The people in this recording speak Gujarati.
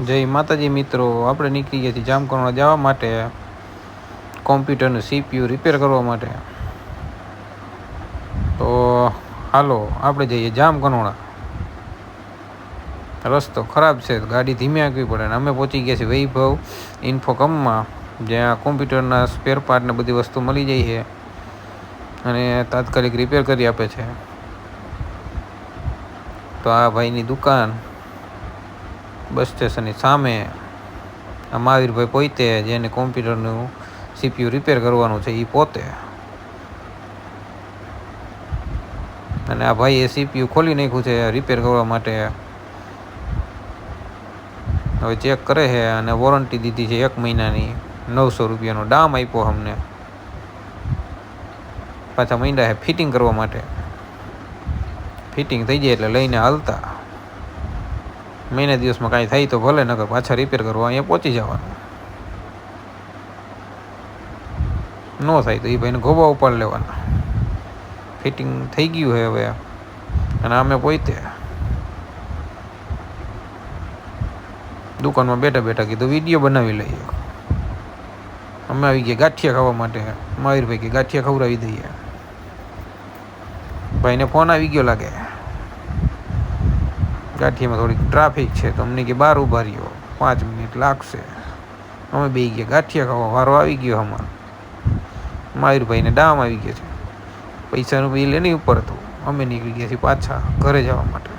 જય માતાજી મિત્રો, આપણે નીકળી ગયા છીએ જામકંડોળા જવા માટે કોમ્પ્યુટરનું સીપીયુ રિપેર કરવા માટે. તો હાલો આપણે જઈએ જામકંડોળા. રસ્તો ખરાબ છે, ગાડી ધીમે આંકવી પડે ને અમે પહોંચી ગયા છીએ વૈભવ ઇન્ફોકમમાં, જ્યાં કોમ્પ્યુટરના સ્પેર પાર્ટ ને બધી વસ્તુ મળી જાય છે અને તાત્કાલિક રિપેર કરી આપે છે. તો આ ભાઈની દુકાન બસ સ્ટેશનની સામે આ મહાવીરભાઈ પોતે, જેને કોમ્પ્યુટરનું સીપીયુ રિપેર કરવાનું છે એ પોતે. અને આ ભાઈએ સીપીયુ ખોલી નાખ્યું છે રિપેર કરવા માટે. હવે ચેક કરે છે અને વોરંટી દીધી છે 1 મહિનાની. 900 રૂપિયાનો દામ આપ્યો અમને. પાછા માંડ્યા છે ફિટિંગ કરવા માટે. ફિટિંગ થઈ જાય એટલે લઈને હાલતા. મહિના દિવસમાં કાંઈ થાય તો ભલે, નકર પાછા રિપેર કરવા અહીંયા પહોંચી જવાનું. ન થાય તો એ ભાઈને ગોબા ઉપાડ લેવાના. ફિટિંગ થઈ ગયું છે હવે. અને અમે પોતે દુકાનમાં બેઠા બેઠા કીધું વિડીયો બનાવી લઈએ. અમે આવી ગયા ગાંઠિયા ખાવા માટે. મહાવીરભાઈ કે ગાંઠિયા ખવડાવી દઈએ. ભાઈને ફોન આવી ગયો લાગે. ગાંઠિયામાં થોડીક ટ્રાફિક છે તો અમને કે બહાર ઊભા રહ્યો, 5 મિનિટ લાગશે. અમે બે ગયા ગાંઠિયા ખાવા. વારો આવી ગયો અમારો. મહાવીરભાઈને ડામ આવી ગયા છે. પૈસાનું બિલ એની ઉપર હતું. અમે નીકળી ગયા છીએ પાછા ઘરે જવા માટે.